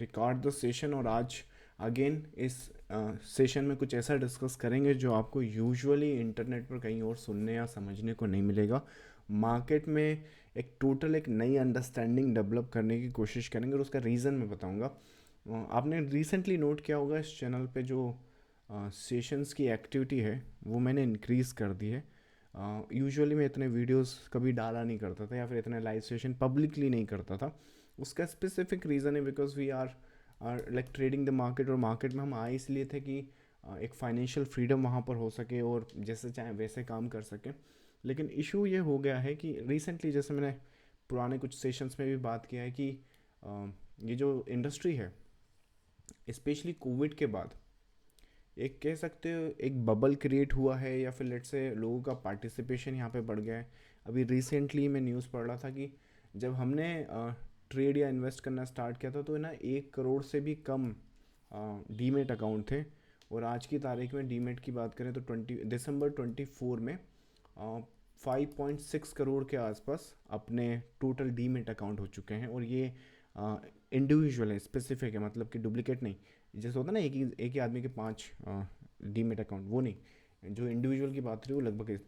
Record the session. और आज again इस सेशन में कुछ ऐसा डिस्कस करेंगे जो आपको यूजुअली इंटरनेट पर कहीं और सुनने या समझने को नहीं मिलेगा। मार्केट में एक नई अंडरस्टैंडिंग डेवलप करने की कोशिश करेंगे और उसका रीज़न मैं बताऊंगा। आपने रिसेंटली नोट किया होगा इस चैनल पे जो सेशंस की एक्टिविटी है वो मैंने इंक्रीज़ कर दी है। यूजुअली मैं इतने वीडियोस कभी डाला नहीं करता था या फिर इतने लाइव सेशन पब्लिकली नहीं करता था। उसका स्पेसिफिक रीज़न है because we are like trading the market, और मार्केट में हम आए इसलिए थे कि एक फाइनेंशियल फ्रीडम वहाँ पर हो सके और जैसे चाहे वैसे काम कर सकें। लेकिन इशू ये हो गया है कि रिसेंटली, जैसे मैंने पुराने कुछ सेशंस में भी बात किया है कि ये जो इंडस्ट्री है स्पेशली कोविड के बाद एक कह सकते हो एक बबल क्रिएट हुआ है, या फिर लेट से लोगों का पार्टिसिपेशन यहाँ पे बढ़ गया है। अभी रिसेंटली मैं न्यूज़ पढ़ रहा था कि जब हमने ट्रेड या इन्वेस्ट करना स्टार्ट किया था तो ना 1 करोड़ से भी कम डीमेट अकाउंट थे। और आज की तारीख में डीमेट की बात करें तो दिसंबर 24 में 5.6 करोड़ के आसपास अपने टोटल डीमेट अकाउंट हो चुके हैं। और ये इंडिविजुअल है, स्पेसिफिक है, मतलब कि डुप्लीकेट नहीं। जैसे होता है ना एक ही आदमी के 5 डीमेट अकाउंट, वो नहीं। जो इंडिविजुअल की बात रही वो लगभग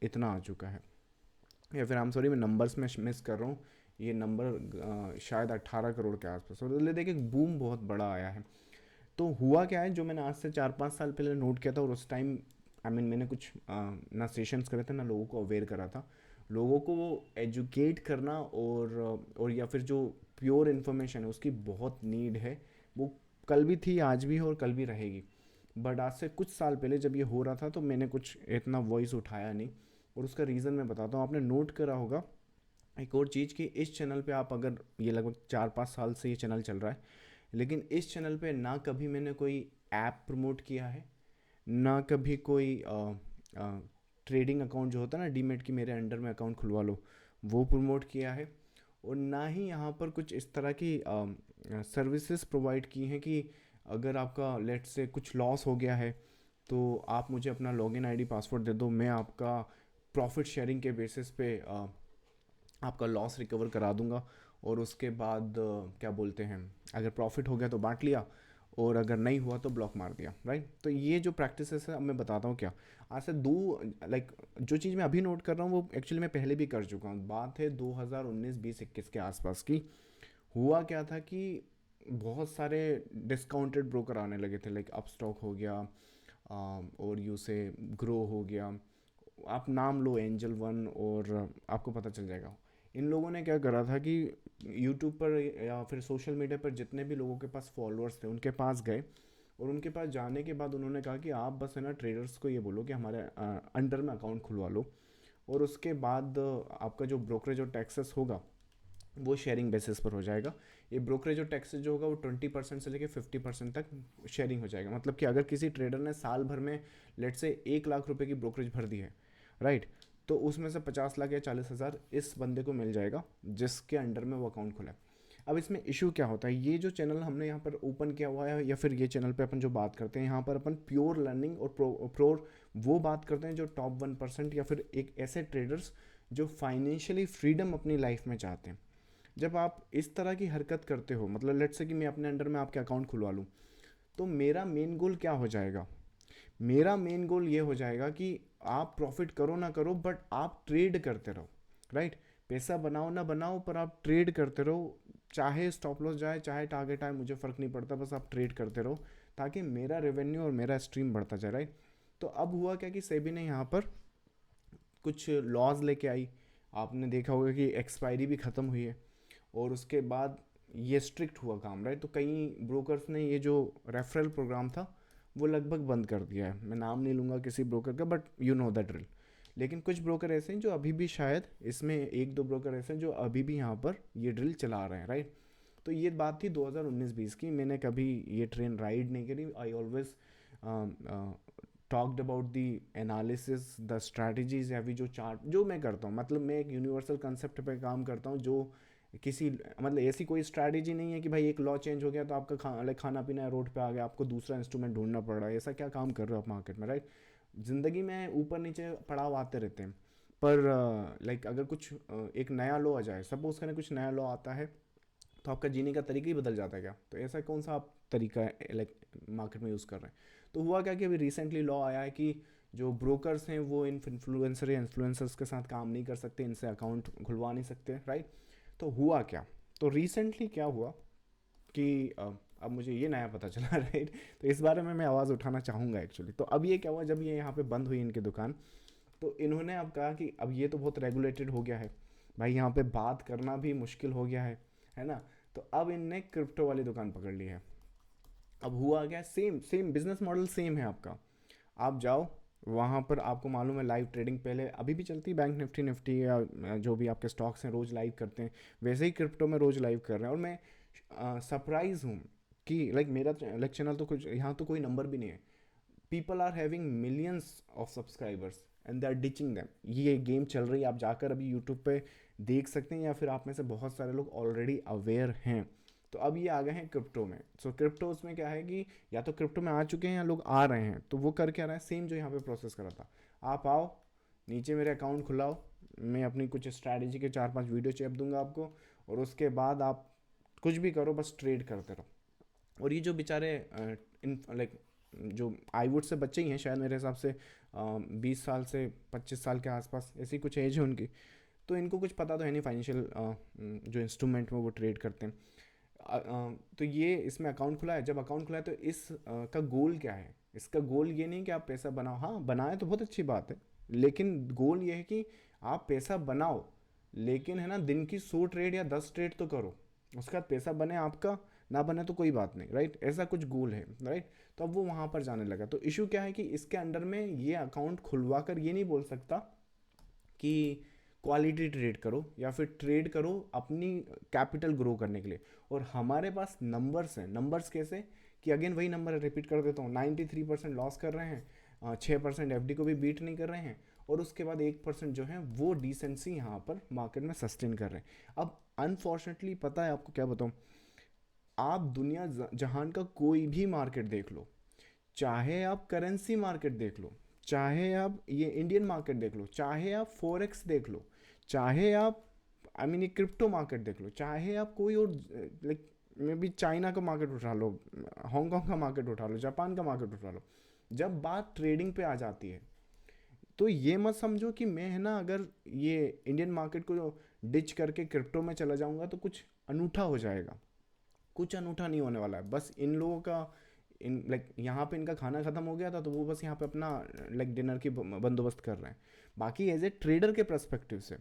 इतना आ चुका है। या फिर सॉरी, मैं नंबर्स में मिस कर रहा हूँ। ये नंबर शायद 18 करोड़ के आसपास। और देखिए बूम बहुत बड़ा आया है। तो हुआ क्या है, जो मैंने आज से 4-5 साल पहले नोट किया था, और उस टाइम मैंने कुछ ना सेशंस करे थे ना लोगों को अवेयर करा था। लोगों को वो एजुकेट करना और या फिर जो प्योर इन्फॉर्मेशन है उसकी बहुत नीड है। वो कल भी थी, आज भी है और कल भी रहेगी। बट आज से कुछ साल पहले जब ये हो रहा था तो मैंने कुछ इतना वॉइस उठाया नहीं। और उसका रीज़न मैं बताता हूँ। आपने नोट करा होगा एक और चीज़ कि इस चैनल पे आप अगर, ये लगभग 4-5 साल से ये चैनल चल रहा है, लेकिन इस चैनल पे ना कभी मैंने कोई ऐप प्रमोट किया है, ना कभी कोई ट्रेडिंग अकाउंट जो होता है ना डीमेट की मेरे अंडर में अकाउंट खुलवा लो, वो प्रमोट किया है। और ना ही यहाँ पर कुछ इस तरह की सर्विसेज प्रोवाइड की हैं कि अगर आपका लेट से कुछ लॉस हो गया है तो आप मुझे अपना लॉगिन आईडी पासवर्ड दे दो, मैं आपका प्रॉफिट शेयरिंग के बेसिस पे आपका लॉस रिकवर करा दूंगा। और उसके बाद क्या बोलते हैं, अगर प्रॉफिट हो गया तो बांट लिया, और अगर नहीं हुआ तो ब्लॉक मार दिया, राइट। तो ये जो प्रैक्टिसेस है, अब मैं बताता हूँ क्या। आज से दो लाइक जो चीज़ मैं अभी नोट कर रहा हूँ वो एक्चुअली मैं पहले भी कर चुका हूँ। बात है 2019, 20, 21 के आसपास की। हुआ क्या था कि बहुत सारे डिस्काउंटेड ब्रोकर आने लगे थे, लाइक अपस्टॉक हो गया, और यू से ग्रो हो गया। आप नाम लो एंजल वन और आपको पता चल जाएगा। इन लोगों ने क्या करा था कि यूट्यूब पर या फिर सोशल मीडिया पर जितने भी लोगों के पास फॉलोअर्स थे उनके पास गए, और उनके पास जाने के बाद उन्होंने कहा कि आप बस है ना ट्रेडर्स को ये बोलो कि हमारे अंडर में अकाउंट खुलवा लो, और उसके बाद आपका जो ब्रोकरेज और टैक्सेस होगा वो शेयरिंग बेसिस पर हो जाएगा। ये ब्रोकरेज और टैक्सेस जो होगा वो 20% से लेकर 50% तक शेयरिंग हो जाएगा। मतलब कि अगर किसी ट्रेडर ने साल भर में लेट से 1 लाख रुपए की ब्रोकरेज भर दी है, राइट, तो उसमें से 50 लाख या 40 हज़ार इस बंदे को मिल जाएगा जिसके अंडर में वो अकाउंट खुला है। अब इसमें इशू क्या होता है, ये जो चैनल हमने यहाँ पर ओपन किया हुआ है, या फिर ये चैनल पे अपन जो बात करते हैं यहाँ पर अपन प्योर लर्निंग और प्योर वो बात करते हैं जो टॉप 1% या फिर एक ऐसे ट्रेडर्स जो फाइनेंशियली फ्रीडम अपनी लाइफ में चाहते हैं। जब आप इस तरह की हरकत करते हो, मतलब लेट्स से कि मैं अपने अंडर में आपके अकाउंट खुलवा लूँ, तो मेरा मेन गोल क्या हो जाएगा। मेरा मेन गोल ये हो जाएगा कि आप प्रॉफिट करो ना करो बट आप ट्रेड करते रहो, राइट। पैसा बनाओ ना बनाओ पर आप ट्रेड करते रहो, चाहे स्टॉप लॉस जाए चाहे टारगेट आए मुझे फ़र्क नहीं पड़ता, बस आप ट्रेड करते रहो ताकि मेरा रेवेन्यू और मेरा स्ट्रीम बढ़ता जाए, राइट। तो अब हुआ क्या कि सेबी ने यहाँ पर कुछ लॉज लेके आई। आपने देखा होगा कि एक्सपायरी भी ख़त्म हुई है, और उसके बाद ये स्ट्रिक्ट हुआ काम, राइट। तो कई ब्रोकर्स ने ये जो रेफरल प्रोग्राम था वो लगभग बंद कर दिया है। मैं नाम नहीं लूँगा किसी ब्रोकर का, but you know the drill. लेकिन कुछ ब्रोकर ऐसे हैं जो अभी भी, शायद इसमें 1-2 ब्रोकर ऐसे हैं जो अभी भी यहाँ पर ये ड्रिल चला रहे हैं, राइट। तो ये बात थी 2019-20 की। मैंने कभी ये ट्रेन राइड नहीं करी। I always talked about the analysis, the strategies, या फिर जो चार्ट जो मैं करता हूँ, मतलब मैं एक यूनिवर्सल कंसेप्ट पे काम करता हूँ जो किसी, मतलब ऐसी कोई स्ट्रैटेजी नहीं है कि भाई एक लॉ चेंज हो गया तो आपका खाना पीना रोड पे आ गया, आपको दूसरा इंस्ट्रूमेंट ढूंढना पड़ रहा है। ऐसा क्या काम कर रहे हो आप मार्केट में, राइट। ज़िंदगी में ऊपर नीचे पड़ाव आते रहते हैं, पर लाइक अगर कुछ एक नया लॉ आ जाए, सपोज करें कुछ नया लॉ आता है तो आपका जीने का तरीका ही बदल जाता है क्या? तो ऐसा कौन सा आप तरीका लाइक मार्केट में यूज़ कर रहे हैं? तो हुआ क्या कि अभी रिसेंटली लॉ आया है कि जो ब्रोकर्स हैं वो इन्फ्लुएंसर या इन्फ्लुएंसर्स के साथ काम नहीं कर सकते, इनसे अकाउंट खुलवा नहीं सकते, राइट? तो हुआ क्या, तो रिसेंटली क्या हुआ कि अब मुझे ये नया पता चला राइट। तो इस बारे में मैं आवाज़ उठाना चाहूँगा एक्चुअली। तो अब ये क्या हुआ, जब ये यहाँ पे बंद हुई इनकी दुकान, तो इन्होंने अब कहा कि अब ये तो बहुत रेगुलेटेड हो गया है भाई, यहाँ पे बात करना भी मुश्किल हो गया है ना। तो अब इनने क्रिप्टो वाली दुकान पकड़ ली है। अब हुआ क्या, same same business model same है आपका। आप जाओ वहाँ पर, आपको मालूम है लाइव ट्रेडिंग पहले अभी भी चलती है, बैंक निफ्टी निफ्टी या जो भी आपके स्टॉक्स हैं रोज़ लाइव करते हैं, वैसे ही क्रिप्टो में रोज़ लाइव कर रहे हैं। और मैं सरप्राइज़ हूँ कि लाइक मेरा लाइक चैनल तो कुछ यहाँ तो कोई नंबर भी नहीं है, people are having millions of subscribers and they are ditching them. ये गेम चल रही है, आप जाकर अभी यूट्यूब पे देख सकते हैं, या फिर आप में से बहुत सारे लोग ऑलरेडी अवेयर हैं। तो अब ये आ गए हैं क्रिप्टो में। सो क्रिप्टोज में क्या है कि या तो क्रिप्टो में आ चुके हैं या लोग आ रहे हैं, तो वो कर क्या रहा है, सेम जो यहाँ पे प्रोसेस करा था। आप आओ नीचे मेरे अकाउंट खुलाओ, मैं अपनी कुछ स्ट्रैटेजी के 4-5 वीडियो चैप दूंगा आपको, और उसके बाद आप कुछ भी करो, बस ट्रेड करते रहो। और ये जो बेचारे इन लाइक जो आईवुड से बच्चे ही हैं शायद, मेरे हिसाब से 20 साल से 25 साल के आसपास ऐसी कुछ एज है उनकी, तो इनको कुछ पता तो है नहीं फाइनेंशियल जो इंस्ट्रूमेंट में वो ट्रेड करते हैं। तो ये इसमें अकाउंट खुला है। जब अकाउंट खुला है तो इस का गोल क्या है, इसका गोल ये नहीं कि आप पैसा बनाओ, हाँ बनाए तो बहुत अच्छी बात है, लेकिन गोल ये है कि आप पैसा बनाओ, लेकिन है ना दिन की 100 ट्रेड या 10 ट्रेड तो करो, उसके बाद पैसा बने आपका, ना बने तो कोई बात नहीं, राइट? ऐसा कुछ गोल है, राइट? तो अब वो वहाँ पर जाने लगा। तो इशू क्या है कि इसके अंडर में ये अकाउंट खुलवा कर ये नहीं बोल सकता कि क्वालिटी ट्रेड करो या फिर ट्रेड करो अपनी कैपिटल ग्रो करने के लिए। और हमारे पास नंबर्स हैं। नंबर्स कैसे कि अगेन वही नंबर रिपीट कर देता हूँ, 93% लॉस कर रहे हैं, 6% एफडी को भी बीट नहीं कर रहे हैं, और उसके बाद 1% जो है वो डिसेंसी यहाँ पर मार्केट में सस्टेन कर रहे हैं। अब अनफॉर्चुनेटली पता है आपको क्या बताऊँ, आप दुनिया जहान का कोई भी मार्केट देख लो, चाहे आप करेंसी मार्केट देख लो, चाहे आप ये इंडियन मार्केट देख लो, चाहे आप फॉरेक्स देख लो, चाहे आप आई मीन ये क्रिप्टो मार्केट देख लो, चाहे आप कोई और लाइक मे बी चाइना का मार्केट उठा लो, हांगकांग का मार्केट उठा लो, जापान का मार्केट उठा लो, जब बात ट्रेडिंग पे आ जाती है तो ये मत समझो कि मैं है ना अगर ये इंडियन मार्केट को डिच करके क्रिप्टो में चला जाऊंगा तो कुछ अनूठा हो जाएगा। कुछ अनूठा नहीं होने वाला है। बस इन लोगों का इन लाइक यहाँ पे इनका खाना ख़त्म हो गया था तो वो बस यहाँ पे अपना लाइक डिनर की बंदोबस्त कर रहे हैं। बाकी एज ए ट्रेडर के पर्सपेक्टिव से,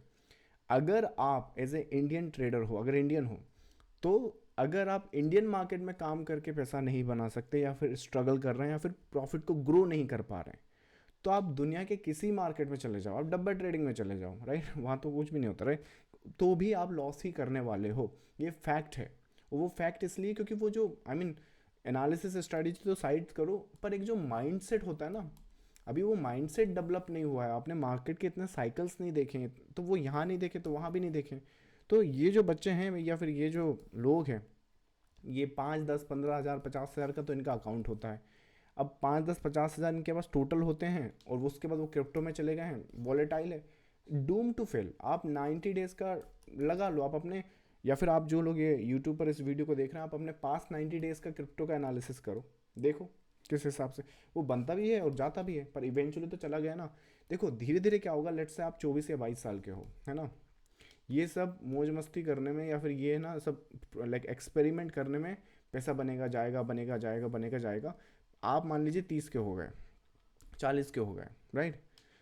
अगर आप एज ए इंडियन ट्रेडर हो, अगर इंडियन हो, तो अगर आप इंडियन मार्केट में काम करके पैसा नहीं बना सकते या फिर स्ट्रगल कर रहे हैं या फिर प्रॉफिट को ग्रो नहीं कर पा रहे हैं, तो आप दुनिया के किसी मार्केट में चले जाओ, आप डब्बा ट्रेडिंग में चले जाओ, राइट? वहाँ तो कुछ भी नहीं होता, राइट? तो भी आप लॉस ही करने वाले हो, ये फैक्ट है। वो फैक्ट इसलिए क्योंकि वो जो आई मीन एनालिसिस स्ट्रेटजी तो साइड करो, पर एक जो माइंडसेट होता है ना, अभी वो माइंडसेट डेवलप नहीं हुआ है। आपने मार्केट के इतने साइकिल्स नहीं देखे, तो वो यहाँ नहीं देखे तो वहाँ भी नहीं देखे। तो ये जो बच्चे हैं या फिर ये जो लोग हैं, ये 5-10-15 हज़ार 50 हज़ार का तो इनका अकाउंट होता है। अब 5-10-50 हज़ार इनके पास टोटल होते हैं और उसके बाद वो क्रिप्टो में चले गए हैं, वॉलेटाइल है, डूम टू फेल। आप 90 डेज़ का लगा लो, आप अपने या फिर आप जो लोग ये यूट्यूब पर इस वीडियो को देख रहे हैं, आप अपने पास 90 डेज़ का क्रिप्टो का एनालिसिस करो, देखो किस हिसाब से वो बनता भी है और जाता भी है, पर इवेंचुअली तो चला गया ना। देखो धीरे धीरे क्या होगा, लेट्स से आप 24 या 22 साल के हो, है ना, ये सब मौज मस्ती करने में या फिर ये ना सब लाइक एक्सपेरिमेंट करने में पैसा बनेगा जाएगा, बनेगा जाएगा, बनेगा जाएगा। आप मान लीजिए 30 के हो गए, 40 के हो गए, राइट?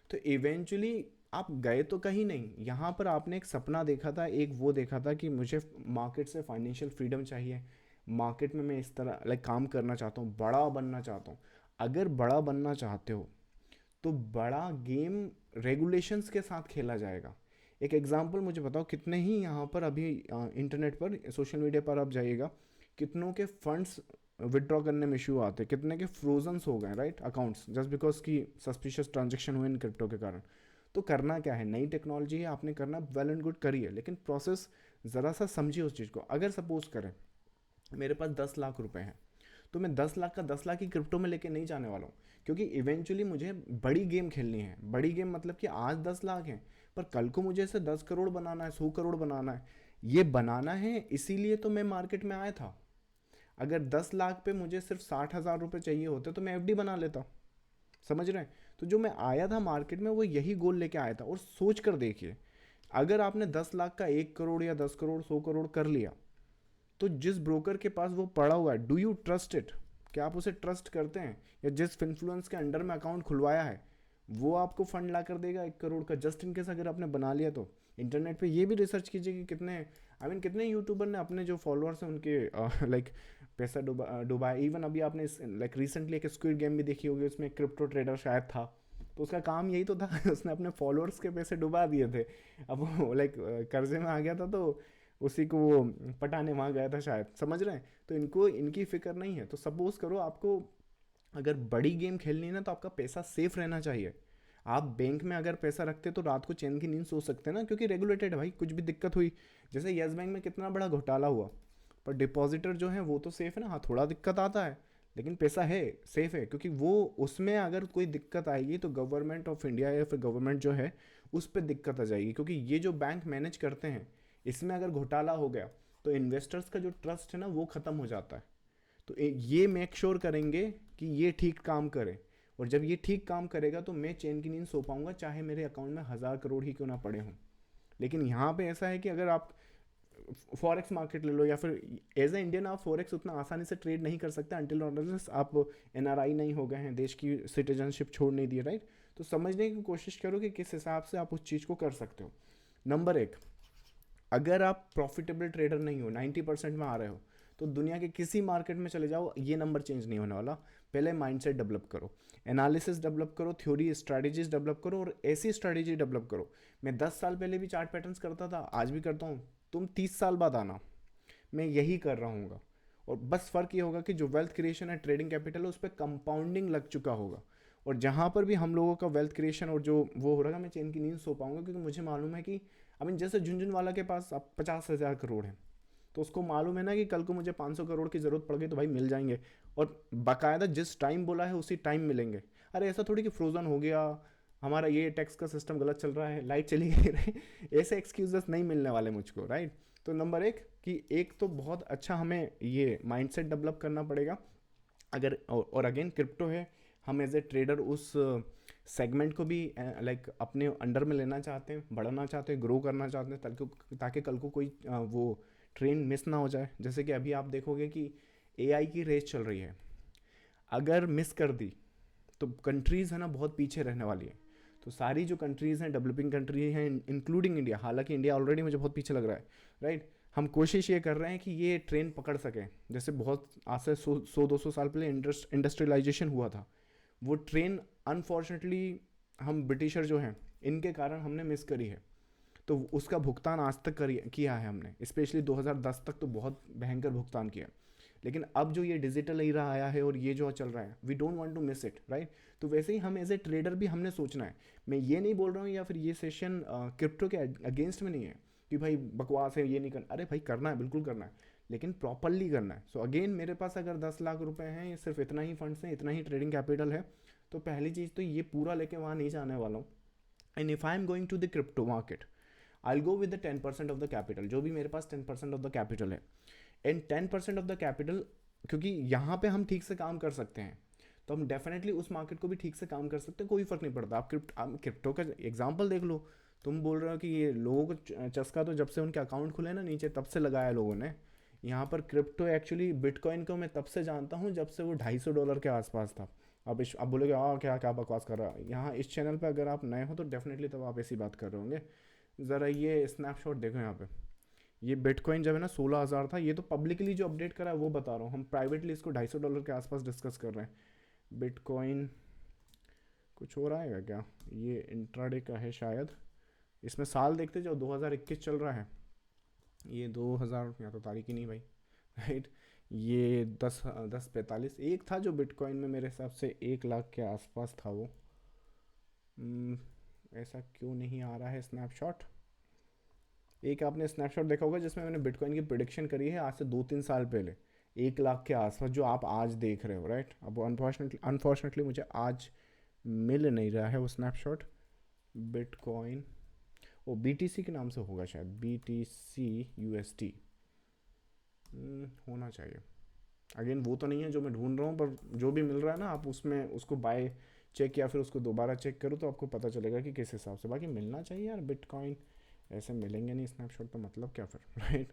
तो इवेंचुअली आप गए तो कहीं नहीं, यहाँ पर आपने एक सपना देखा था, एक वो देखा था कि मुझे मार्केट से फाइनेंशियल फ्रीडम चाहिए, मार्केट में मैं इस तरह लाइक काम करना चाहता हूँ, बड़ा बनना चाहता हूँ। अगर बड़ा बनना चाहते हो तो बड़ा गेम रेगुलेशंस के साथ खेला जाएगा। एक एग्जांपल मुझे बताओ, कितने ही यहाँ पर अभी इंटरनेट पर सोशल मीडिया पर आप जाइएगा, कितनों के फंड्स विड्रॉ करने में इशू आते हैं, कितने के फ्रोजन्स हो गए, राइट, अकाउंट्स, जस्ट बिकॉज की सस्पिशियस ट्रांजेक्शन हुए इन क्रिप्टो के कारण। तो करना क्या है, नई टेक्नोलॉजी है, आपने करना वेल एंड गुड करिए, लेकिन प्रोसेस ज़रा सा समझिए उस चीज़ को। अगर सपोज करें मेरे पास 10 लाख रुपए हैं, तो मैं 10 लाख का 10 लाख ही क्रिप्टो में लेके नहीं जाने वाला हूँ, क्योंकि इवेंचुअली मुझे बड़ी गेम खेलनी है। बड़ी गेम मतलब कि आज 10 लाख है, पर कल को मुझे इसे 10 करोड़ बनाना है, 100 करोड़ बनाना है। ये बनाना है, इसीलिए तो मैं मार्केट में आया था। अगर 10 लाख पे मुझे सिर्फ 60,000 रुपये चाहिए होते तो मैं एफडी बना लेता। समझ रहे हैं? तो जो मैं आया था मार्केट में वो यही गोल लेके आया था। और सोच कर देखिए, अगर आपने 10 लाख का 1 करोड़ या 10 करोड़ 100 करोड़ कर लिया, तो जिस ब्रोकर के पास वो पड़ा हुआ है, डू यू ट्रस्ट इट? क्या आप उसे ट्रस्ट करते हैं? या जिस इन्फ्लुएंस के अंडर में अकाउंट खुलवाया है, वो आपको फंड ला कर देगा 1 करोड़ का, जस्ट इन केस अगर आपने बना लिया तो? इंटरनेट पे ये भी रिसर्च कीजिए कि कितने कितने यूट्यूबर ने अपने जो फॉलोअर्स हैं उनके लाइक पैसा डुबाया। इवन अभी आपने लाइक रिसेंटली एक स्क्विड गेम भी देखी होगी, उसमें क्रिप्टो ट्रेडर शायद था, तो उसका काम यही तो था उसने अपने फॉलोअर्स के पैसे डुबा दिए थे। अब वो लाइक कर्जे में आ गया था, तो उसी को वो पटाने वहाँ गया था शायद। समझ रहे हैं? तो इनको इनकी फिक्र नहीं है। तो सपोज करो आपको अगर बड़ी गेम खेलनी है ना, तो आपका पैसा सेफ रहना चाहिए। आप बैंक में अगर पैसा रखते तो रात को चैन की नींद सो सकते हैं ना, क्योंकि रेगुलेटेड है भाई। कुछ भी दिक्कत हुई, जैसे येस बैंक में कितना बड़ा घोटाला हुआ, पर डिपॉजिटर जो है वो तो सेफ है ना। हाँ, थोड़ा दिक्कत आता है, लेकिन पैसा है, सेफ है, क्योंकि वो उसमें अगर कोई दिक्कत आएगी तो गवर्नमेंट ऑफ इंडिया या फिर गवर्नमेंट जो है उस पर दिक्कत आ जाएगी। क्योंकि ये जो बैंक मैनेज करते हैं, इसमें अगर घोटाला हो गया तो इन्वेस्टर्स का जो ट्रस्ट है ना वो ख़त्म हो जाता है। तो ये मेक श्योर करेंगे कि ये ठीक काम करे। और जब ये ठीक काम करेगा तो मैं चैन की नींद सो पाऊंगा, चाहे मेरे अकाउंट में 1,000 करोड़ ही क्यों ना पड़े हों। लेकिन यहाँ पे ऐसा है कि अगर आप फॉरेक्स मार्केट ले लो, या फिर एज ए इंडियन आप फॉरेक्स उतना आसानी से ट्रेड नहीं कर सकते अंटिल आप एनआरआई नहीं हो गए हैं, देश की सिटीजनशिप छोड़ नहीं दी, राइट? तो समझने की कोशिश करो कि किस हिसाब से आप उस चीज़ को कर सकते हो। नंबर एक, अगर आप प्रॉफिटेबल ट्रेडर नहीं हो, 90% में आ रहे हो, तो दुनिया के किसी मार्केट में चले जाओ, ये नंबर चेंज नहीं होने वाला। पहले माइंडसेट डेवलप करो, एनालिसिस डेवलप करो, थ्योरी स्ट्रैटेजीज डेवलप करो, और ऐसी स्ट्रैटेजी डेवलप करो। मैं 10 साल पहले भी चार्ट पैटर्न्स करता था, आज भी करता हूँ। तुम 30 साल बाद आना, मैं यही कर रहा हूँ। और बस फ़र्क ये होगा कि जो वेल्थ क्रिएशन है, ट्रेडिंग कैपिटल है, उस पर कंपाउंडिंग लग चुका होगा। और जहाँ पर भी हम लोगों का वेल्थ क्रिएशन और जो वो हो रहा है, मैं चैन की नींद सो पाऊंगा, क्योंकि मुझे मालूम है कि जैसे झुंझुनवाला के पास अब 50,000 करोड़ है, तो उसको मालूम है ना कि कल को मुझे 500 करोड़ की ज़रूरत पड़ गई तो भाई मिल जाएंगे। और बाकायदा जिस टाइम बोला है उसी टाइम मिलेंगे। अरे ऐसा थोड़ी कि फ्रोज़न हो गया, हमारा ये टैक्स का सिस्टम गलत चल रहा है, लाइट चली गई रहे ऐसे एक्सक्यूजेस नहीं मिलने वाले मुझको, राइट? तो नंबर एक कि एक तो बहुत अच्छा हमें ये माइंडसेट डेवलप करना पड़ेगा। अगर और अगेन क्रिप्टो है, हम एज ए ट्रेडर उस सेगमेंट को भी लाइक अपने अंडर में लेना चाहते हैं, बढ़ाना चाहते हैं, ग्रो करना चाहते हैं, ताकि कल को कोई वो ट्रेन मिस ना हो जाए। जैसे कि अभी आप देखोगे कि एआई की रेस चल रही है, अगर मिस कर दी तो कंट्रीज़ है ना बहुत पीछे रहने वाली है। तो सारी जो कंट्रीज़ हैं, डेवलपिंग कंट्री हैं, इंक्लूडिंग इंडिया, हालांकि इंडिया ऑलरेडी मुझे बहुत पीछे लग रहा है, राइट? हम कोशिश ये कर रहे हैं कि ये ट्रेन पकड़ सकें। जैसे बहुत आज से 100-200 साल पहले इंडस्ट्रियलाइजेशन हुआ था, वो ट्रेन अनफॉर्चुनेटली हम ब्रिटिशर जो हैं इनके कारण हमने मिस करी है। तो उसका भुगतान आज तक किया है हमने, स्पेशली 2010 तक तो बहुत भयंकर भुगतान किया। लेकिन अब जो ये डिजिटल एरा आया है और ये जो चल रहा है, we don't want to miss it, right? तो वैसे ही हम एज ए ट्रेडर भी हमने सोचना है। मैं ये नहीं बोल रहा हूँ या फिर ये सेशन क्रिप्टो के अगेंस्ट में नहीं है कि भाई बकवास है, ये नहीं करना। अरे भाई करना है, बिल्कुल करना है, लेकिन प्रॉपरली करना है। सो अगेन मेरे पास अगर 10 लाख रुपए हैं, ये सिर्फ इतना ही फंड्स हैं, इतना ही ट्रेडिंग कैपिटल है, तो पहली चीज़ तो ये पूरा लेके वहाँ नहीं जाने वाला हूँ। And if I am going to the crypto market, I will go with the 10% of the capital, जो भी मेरे पास 10% ऑफ द कैपिटल है। एंड 10% ऑफ द कैपिटल, क्योंकि यहाँ पे हम ठीक से काम कर सकते हैं, तो हम डेफिनेटली उस मार्केट को भी ठीक से काम कर सकते हैं, कोई फ़र्क नहीं पड़ता। आप क्रिप्टो का एग्जांपल देख लो। तुम बोल रहे हो कि ये लोगों को चस्का तो जब से उनके अकाउंट खुले ना नीचे, तब से लगाया लोगों ने। यहाँ पर क्रिप्टो एक्चुअली बिटकॉइन को मैं तब से जानता हूँ जब से वो $250 के आसपास था। अब बोलोगे क्या क्या बकवास कर रहा है। यहाँ इस चैनल पे अगर आप नए हो तो डेफिनेटली तब आप ऐसी बात कर रहे होंगे। ज़रा ये स्नैपशॉट देखो यहाँ पे, ये बिटकॉइन जब है ना 16,000 था। ये तो पब्लिकली जो अपडेट करा है वो बता रहा हूँ, हम प्राइवेटली इसको $250 के आसपास डिस्कस कर रहे हैं। बिटकॉइन कुछ हो रहा है क्या? ये इंट्राडे का है शायद। इसमें साल देखते जाओ, 2021 चल रहा है। ये 2000 या तो तारीख ही नहीं भाई, राइट? ये 10:45 एक था जो बिटकॉइन में मेरे हिसाब से 1 लाख के आसपास था वो। हम्म, ऐसा क्यों नहीं आ रहा है स्नैपशॉट? एक आपने स्नैपशॉट देखा होगा जिसमें मैंने बिटकॉइन की प्रिडिक्शन करी है आज से 2-3 साल पहले, 1 लाख के आसपास, जो आप आज देख रहे हो, राइट? अब अनफॉर्चुनेटली मुझे आज मिल नहीं रहा है वो स्नैपशॉट। बिटकॉइन ओ BTC के नाम से होगा शायद, BTC USD होना चाहिए। अगेन वो तो नहीं है जो मैं ढूंढ रहा हूँ, पर जो भी मिल रहा है ना, आप उसमें उसको बाय चेक या फिर उसको दोबारा चेक करो तो आपको पता चलेगा कि किस हिसाब से। बाकी मिलना चाहिए यार बिटकॉइन, ऐसे मिलेंगे नहीं स्नैपशॉट तो मतलब क्या फिर राइट।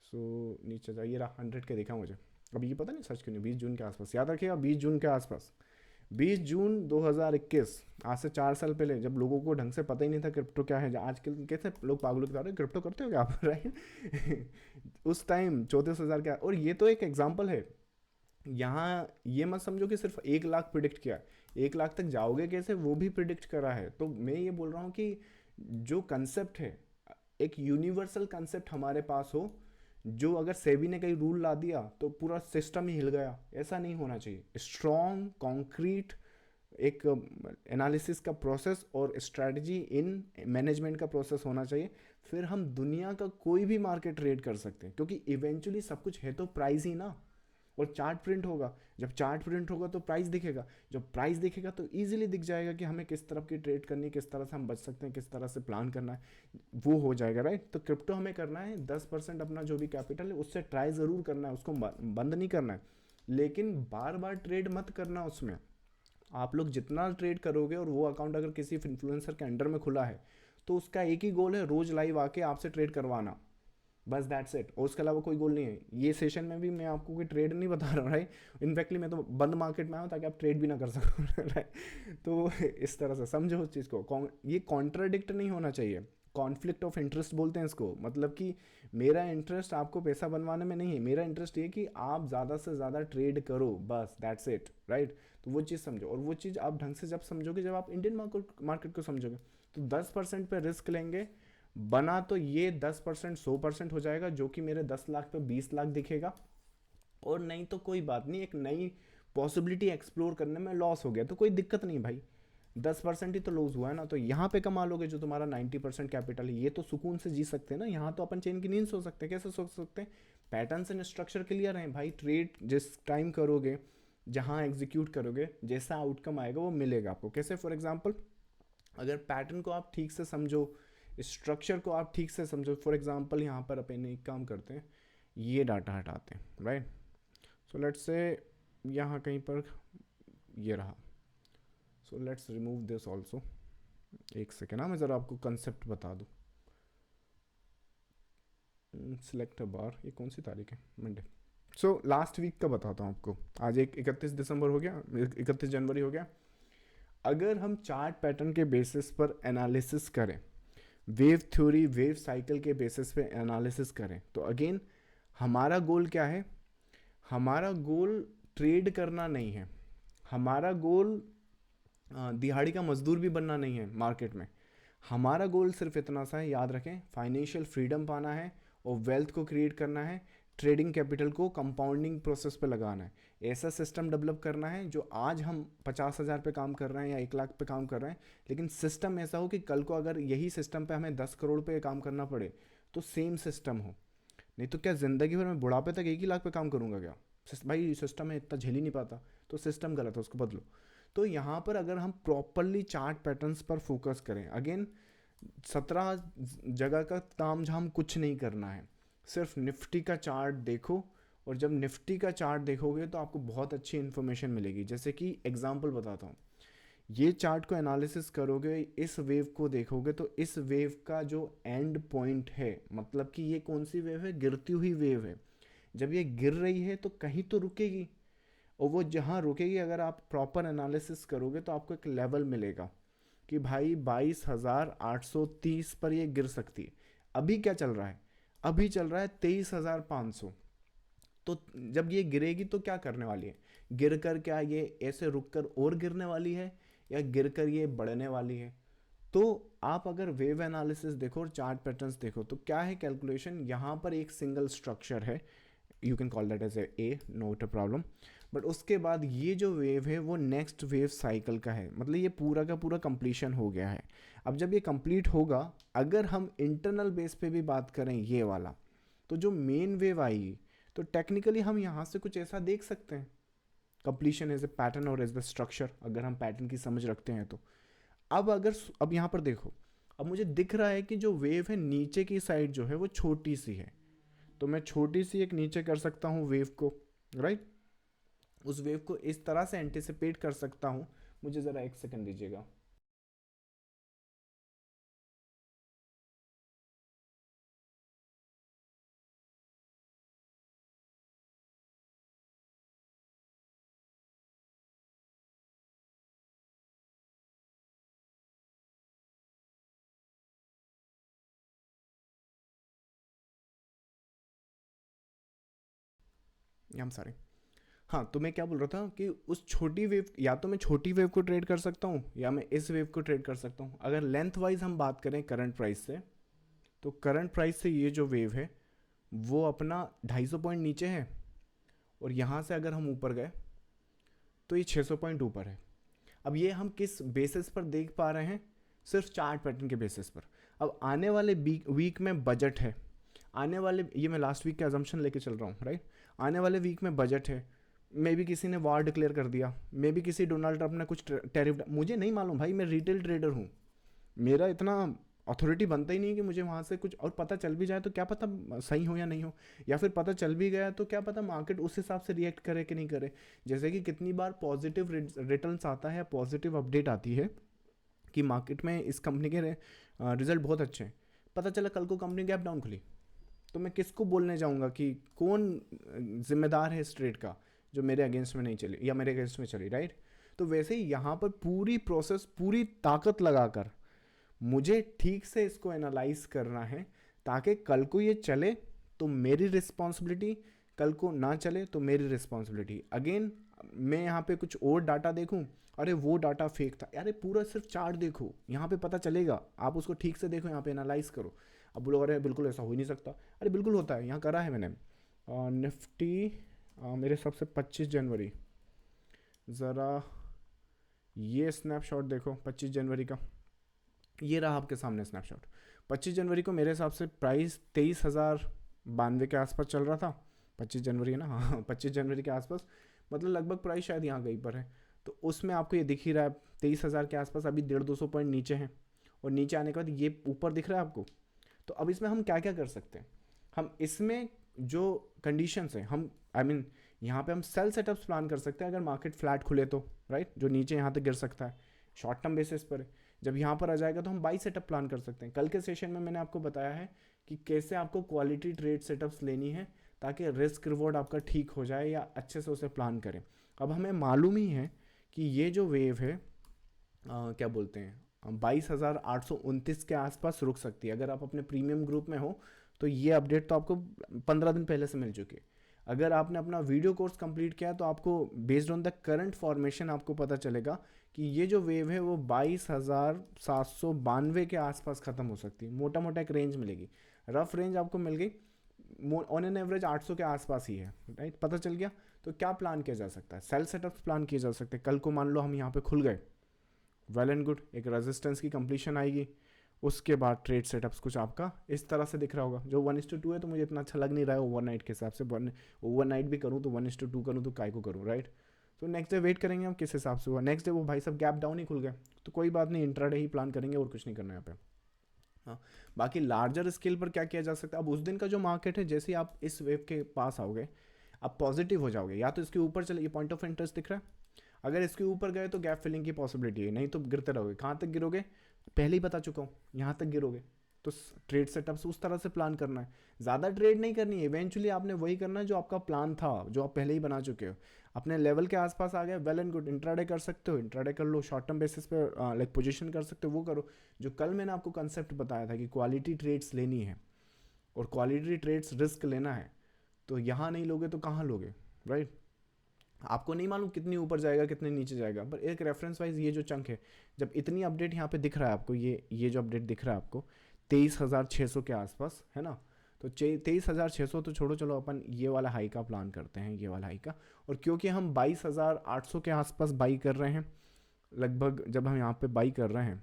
सो नीचे जाइए रहा 100 के दिखा मुझे। अब ये पता नहीं सच क्यों नहीं, 20 जून के आसपास, याद रखिएगा 20 जून के आसपास, 20 जून 2021, आज से 4 साल पहले, जब लोगों को ढंग से पता ही नहीं था क्रिप्टो क्या है। आजकल कैसे लोग पागलों की तरह क्रिप्टो करते हो क्या आप राइट। उस टाइम 34,000 का, और ये तो एक एग्जाम्पल है। यहाँ ये मत समझो कि सिर्फ 1 लाख प्रिडिक्ट किया, 1 लाख तक जाओगे कैसे वो भी प्रिडिक्ट करा है। तो मैं ये बोल रहा हूँ कि जो कंसेप्ट है, एक यूनिवर्सल कंसेप्ट हमारे पास हो, जो अगर सेबी ने कहीं रूल ला दिया तो पूरा सिस्टम ही हिल गया, ऐसा नहीं होना चाहिए। स्ट्रॉन्ग कॉन्क्रीट एक एनालिसिस का प्रोसेस और स्ट्रेटजी इन मैनेजमेंट का प्रोसेस होना चाहिए, फिर हम दुनिया का कोई भी मार्केट ट्रेड कर सकते हैं। क्योंकि इवेंचुअली सब कुछ है तो प्राइस ही ना, और चार्ट प्रिंट होगा, जब चार्ट प्रिंट होगा तो प्राइस दिखेगा, जब प्राइस दिखेगा तो इजीली दिख जाएगा कि हमें किस तरफ की ट्रेड करनी है, किस तरह से हम बच सकते हैं, किस तरह से प्लान करना है, वो हो जाएगा राइट। तो क्रिप्टो हमें करना है 10% अपना जो भी कैपिटल है उससे ट्राई ज़रूर करना है, उसको बंद नहीं करना है, लेकिन बार बार ट्रेड मत करना उसमें। आप लोग जितना ट्रेड करोगे, और वो अकाउंट अगर किसी इन्फ्लुएंसर के अंडर में खुला है तो उसका एक ही गोल है, रोज लाइव आके आपसे ट्रेड करवाना, बस दैट्स इट। और उसके अलावा कोई गोल नहीं है। ये सेशन में भी मैं आपको कोई ट्रेड नहीं बता रहा हूँ राइट, इनफैक्टली मैं तो बंद मार्केट में आया हूँ ताकि आप ट्रेड भी ना कर सको राइट। तो इस तरह से समझो उस चीज़ को, ये कॉन्ट्राडिक्ट नहीं होना चाहिए। कॉन्फ्लिक्ट ऑफ इंटरेस्ट बोलते हैं इसको, मतलब कि मेरा इंटरेस्ट आपको पैसा बनवाने में नहीं है, मेरा इंटरेस्ट ये कि आप ज़्यादा से ज़्यादा ट्रेड करो, बस दैट्स इट राइट। तो वो चीज़ समझो, और वो चीज़ आप ढंग से जब समझोगे, जब आप इंडियन मार्केट को समझोगे, तो 10% पे रिस्क लेंगे, बना तो ये 10% 100% हो जाएगा, जो कि मेरे 10 लाख पे 20 लाख दिखेगा। और नहीं तो कोई बात नहीं, एक नई पॉसिबिलिटी एक्सप्लोर करने में लॉस हो गया तो कोई दिक्कत नहीं भाई, 10% ही तो लॉस हुआ है ना। तो यहाँ पे कमा लोगे जो तुम्हारा 90% कैपिटल है, ये तो सुकून से जी सकते हैं ना। यहाँ तो अपन चेन की नींद सो सकते हैं। कैसे सो सकते हैं? पैटर्न एंड स्ट्रक्चर क्लियर है भाई, ट्रेड जिस टाइम करोगे, जहाँ एग्जीक्यूट करोगे, जैसा आउटकम आएगा वो मिलेगा आपको। कैसे? फॉर एग्जाम्पल, अगर पैटर्न को आप ठीक से समझो, स्ट्रक्चर को आप ठीक से समझो, फॉर एग्जांपल यहाँ पर अपन एक काम करते हैं, ये डाटा हटाते हैं राइट। सो लेट्स से यहाँ कहीं पर ये रहा, so let's remove this also. एक सेकेंड, हाँ मैं ज़रा आपको कंसेप्ट बता दूँ। सिलेक्ट अ बार, ये कौन सी तारीख है? मंडे। सो लास्ट वीक का बताता हूँ आपको। आज 31 दिसंबर हो गया, 31 जनवरी हो गया। अगर हम चार्ट पैटर्न के बेसिस पर एनालिसिस करें, वेव थ्योरी, वेव साइकिल के बेसिस पे एनालिसिस करें, तो अगेन हमारा गोल क्या है? हमारा गोल ट्रेड करना नहीं है, हमारा गोल दिहाड़ी का मजदूर भी बनना नहीं है मार्केट में। हमारा गोल सिर्फ इतना सा है, याद रखें, फाइनेंशियल फ्रीडम पाना है और वेल्थ को क्रिएट करना है, ट्रेडिंग कैपिटल को कंपाउंडिंग प्रोसेस पे लगाना है। ऐसा सिस्टम डेवलप करना है जो आज हम 50,000 पे काम कर रहे हैं या 1 लाख पे काम कर रहे हैं, लेकिन सिस्टम ऐसा हो कि कल को अगर यही सिस्टम पे हमें 10 करोड़ पे काम करना पड़े तो सेम सिस्टम हो। नहीं तो क्या ज़िंदगी भर मैं बुढ़ापे तक 1 ही लाख पे काम करूँगा क्या? भाई सिस्टम है, इतना झेल ही नहीं पाता, तो सिस्टम गलत है, उसको बदलो। तो यहाँ पर अगर हम प्रॉपरली चार्ट पैटर्न्स पर फोकस करें, अगेन 17 जगह का ताम झाम कुछ नहीं करना है, सिर्फ निफ्टी का चार्ट देखो। और जब निफ्टी का चार्ट देखोगे तो आपको बहुत अच्छी इन्फॉर्मेशन मिलेगी। जैसे कि एग्जांपल बताता हूँ, ये चार्ट को एनालिसिस करोगे, इस वेव को देखोगे, तो इस वेव का जो एंड पॉइंट है, मतलब कि ये कौन सी वेव है? गिरती हुई वेव है। जब ये गिर रही है तो कहीं तो रुकेगी, और वो जहाँ रुकेगी, अगर आप प्रॉपर एनालिसिस करोगे तो आपको एक लेवल मिलेगा कि भाई 22,830 पर ये गिर सकती है। अभी क्या चल रहा है? अभी चल रहा है 23,500। तो जब ये गिरेगी तो क्या करने वाली है? गिर कर क्या ये ऐसे रुक कर और गिरने वाली है, या गिर कर ये बढ़ने वाली है? तो आप अगर वेव एनालिसिस देखो और चार्ट पैटर्न्स देखो तो क्या है कैलकुलेशन, यहाँ पर एक सिंगल स्ट्रक्चर है, you can call that as a, not a problem. But उसके बाद ये जो वेव है वो नेक्स्ट वेव साइकिल का है, मतलब ये पूरा का पूरा कंप्लीशन हो गया है। अब जब ये कंप्लीट होगा, अगर हम इंटरनल बेस पे भी बात करें ये वाला, तो जो मेन वेव आएगी, तो टेक्निकली हम यहाँ से कुछ ऐसा देख सकते हैं, कंप्लीशन एज ए पैटर्न और एज ए स्ट्रक्चर, अगर हम पैटर्न की समझ रखते हैं तो। अब यहाँ पर देखो, अब मुझे दिख रहा है कि जो वेव है नीचे की साइड जो है वो छोटी सी है, तो मैं छोटी सी एक नीचे कर सकता हूँ वेव को, राइट। उस वेव को इस तरह से एंटिसिपेट कर सकता हूँ। मुझे ज़रा एक सेकंड दीजिएगा। I am sorry. हाँ, तो मैं क्या बोल रहा था कि उस छोटी वेव, या तो मैं छोटी वेव को ट्रेड कर सकता हूँ या मैं इस वेव को ट्रेड कर सकता हूँ। अगर लेंथ वाइज हम बात करें करंट प्राइस से, तो करंट प्राइस से ये जो वेव है वो अपना 250 पॉइंट नीचे है, और यहाँ से अगर हम ऊपर गए तो ये 600 पॉइंट ऊपर है। अब ये हम किस बेसिस पर देख पा रहे हैं? सिर्फ चार्ट पैटर्न के बेसिस पर। अब आने वाले वीक में बजट है, आने वाले, ये मैं लास्ट वीक के अजम्पशन लेके चल रहा हूँ, राइट। आने वाले वीक में बजट है, मे बी किसी ने वॉर डिक्लेयर कर दिया, मे बी किसी डोनाल्ड ट्रंप ने कुछ टैरिफ, मुझे नहीं मालूम भाई, मैं रिटेल ट्रेडर हूँ, मेरा इतना अथॉरिटी बनता ही नहीं कि मुझे वहाँ से कुछ, और पता चल भी जाए तो क्या पता सही हो या नहीं हो, या फिर पता चल भी गया तो क्या पता मार्केट उस हिसाब से रिएक्ट करे कि नहीं करे। जैसे कि कितनी बार पॉजिटिव रिटर्न्स आता है, पॉजिटिव अपडेट आती है कि मार्केट में इस कंपनी के रिजल्ट बहुत अच्छे हैं, पता चला कल को कंपनी गैप डाउन खुली, तो मैं किसको बोलने जाऊँगा कि कौन जिम्मेदार है इस ट्रेड का जो मेरे अगेंस्ट में नहीं चली या मेरे अगेंस्ट में चली, राइट। तो वैसे ही यहाँ पर पूरी प्रोसेस, पूरी ताकत लगाकर मुझे ठीक से इसको एनालाइज करना है, ताकि कल को ये चले तो मेरी रिस्पॉन्सिबिलिटी, कल को ना चले तो मेरी रिस्पॉन्सिबिलिटी। अगेन मैं यहाँ पे कुछ और डाटा देखूँ, अरे वो डाटा फेक था, अरे पूरा सिर्फ चार्ट देखो, यहाँ पे पता चलेगा, आप उसको ठीक से देखो, यहाँ पे एनालाइज करो। अब बोलो अरे बिल्कुल ऐसा हो ही नहीं सकता, अरे बिल्कुल होता है, यहाँ करा है मैंने। निफ्टी मेरे हिसाब से 25 जनवरी, ज़रा ये स्नैपशॉट देखो 25 जनवरी का, ये रहा आपके सामने स्नैपशॉट। 25 जनवरी को मेरे हिसाब से प्राइस 23,092 के आसपास चल रहा था। 25 जनवरी है ना, हाँ 25 जनवरी के आसपास, मतलब लगभग प्राइस शायद यहाँ कहीं पर है। तो उसमें आपको ये दिख ही रहा है 23,000 के आसपास, अभी 150-200 पॉइंट नीचे हैं, और नीचे आने के बाद ये ऊपर दिख रहा है आपको। तो अब इसमें हम क्या क्या कर सकते हैं? हम इसमें जो कंडीशंस हैं, हम आई मीन यहाँ पे हम सेल सेटअप्स प्लान कर सकते हैं अगर मार्केट फ्लैट खुले तो, राइट, जो नीचे यहाँ तक गिर सकता है शॉर्ट टर्म बेसिस पर है। जब यहाँ पर आ जाएगा तो हम बाई सेटअप प्लान कर सकते हैं। कल के सेशन में मैंने आपको बताया है कि कैसे आपको क्वालिटी ट्रेड सेटअप्स लेनी है ताकि रिस्क रिवॉर्ड आपका ठीक हो जाए या अच्छे से उसे प्लान करें। अब हमें मालूम ही है कि ये जो वेव है क्या बोलते हैं 22,829 के आसपास रुक सकती है। अगर आप अपने प्रीमियम ग्रुप में हो तो ये अपडेट तो आपको 15 दिन पहले से मिल चुकी है। अगर आपने अपना वीडियो कोर्स कंप्लीट किया तो आपको based on the current formation आपको पता चलेगा कि ये जो वेव है वो 22,792 के आसपास ख़त्म हो सकती है। मोटा मोटा एक रेंज मिलेगी, रफ रेंज आपको मिल गई, ऑन एन एवरेज 800 के आसपास ही है, राइट। पता चल गया। तो क्या प्लान किया जा सकता है? सेल सेटअप्स प्लान किए जा सकते हैं। कल को मान लो हम यहाँ पे खुल गए, वेल एंड गुड, एक रेजिस्टेंस की कंप्लीशन आएगी, उसके बाद ट्रेड सेटअप्स कुछ आपका इस तरह से दिख रहा होगा। जो 1:2 है तो मुझे इतना अच्छा लग नहीं रहा है ओवरनाइट के हिसाब से, ओवरनाइट भी करूँ तो 1:2 करूँ तो काय को करूँ, राइट। तो नेक्स्ट डे वेट करेंगे हम किस हिसाब से हुआ। नेक्स्ट डे वो भाई सब गैप डाउन ही खुल गए तो कोई बात नहीं, इंट्राडे ही प्लान करेंगे और कुछ नहीं करना यहाँ पे। हाँ, बाकी लार्जर स्केल पर क्या किया जा सकता है? अब उस दिन का जो मार्केट है, जैसे ही आप इस वेव के पास आओगे आप पॉजिटिव हो जाओगे, या तो इसके ऊपर चले, ये पॉइंट ऑफ इंटरेस्ट दिख रहा है, अगर इसके ऊपर गए तो गैप फिलिंग की पॉसिबिलिटी है, नहीं तो गिरते रहोगे। कहाँ तक गिरोगे पहले ही बता चुका हूँ, यहाँ तक गिरोगे। तो ट्रेड सेटअप्स उस तरह से प्लान करना है, ज़्यादा ट्रेड नहीं करनी है। इवेंचुअली आपने वही करना है जो आपका प्लान था, जो आप पहले ही बना चुके हो। अपने लेवल के आसपास आ गए, वेल एंड गुड, इंट्राडे कर सकते हो, इंट्राडे कर लो, शॉर्ट टर्म बेसिस पे लाइक पोजीशन कर सकते हो, वो करो। जो कल मैंने आपको कंसेप्ट बताया था कि क्वालिटी ट्रेड्स लेनी है और क्वालिटी ट्रेड्स रिस्क लेना है, तो यहाँ नहीं लोगे तो कहाँ लोगे, राइट। आपको नहीं मालूम कितनी ऊपर जाएगा कितने नीचे जाएगा, पर एक रेफरेंस वाइज ये जो चंक है, जब इतनी अपडेट यहाँ पे दिख रहा है आपको, ये जो अपडेट दिख रहा है आपको 23,600 के आसपास है ना, तो 23,600 तो छोड़ो, चलो अपन ये वाला हाई का प्लान करते हैं, ये वाला हाई का। और क्योंकि हम 22,800 के आसपास बाई कर रहे हैं लगभग, जब हम यहाँ पे बाई कर रहे हैं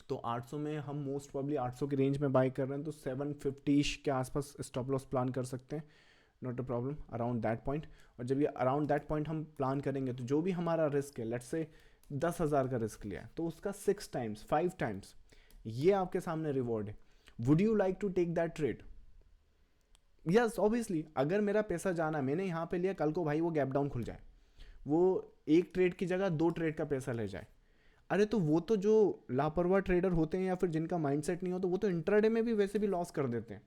तो 800 में हम मोस्ट प्रॉब्ली 800 की रेंज में बाई कर रहे हैं, तो 750 के आसपास स्टॉप लॉस प्लान कर सकते हैं, not a problem, around that point. और जब ये अराउंड दैट पॉइंट हम प्लान करेंगे तो जो भी हमारा रिस्क है, लेट्स से 10,000 का रिस्क लिया है तो उसका 6 टाइम्स 5 टाइम्स ये आपके सामने रिवॉर्ड है। Would you like to take that trade? Yes obviously, अगर मेरा पैसा जाना, मैंने यहाँ पे लिया, कल को भाई वो गैप डाउन खुल जाए, वो एक ट्रेड की जगह 2 ट्रेड का पैसा ले जाए, अरे तो वो तो जो लापरवाह ट्रेडर होते हैं या फिर जिनका माइंडसेट नहीं हो, तो वो तो इंट्राडे में भी वैसे भी लॉस कर देते हैं।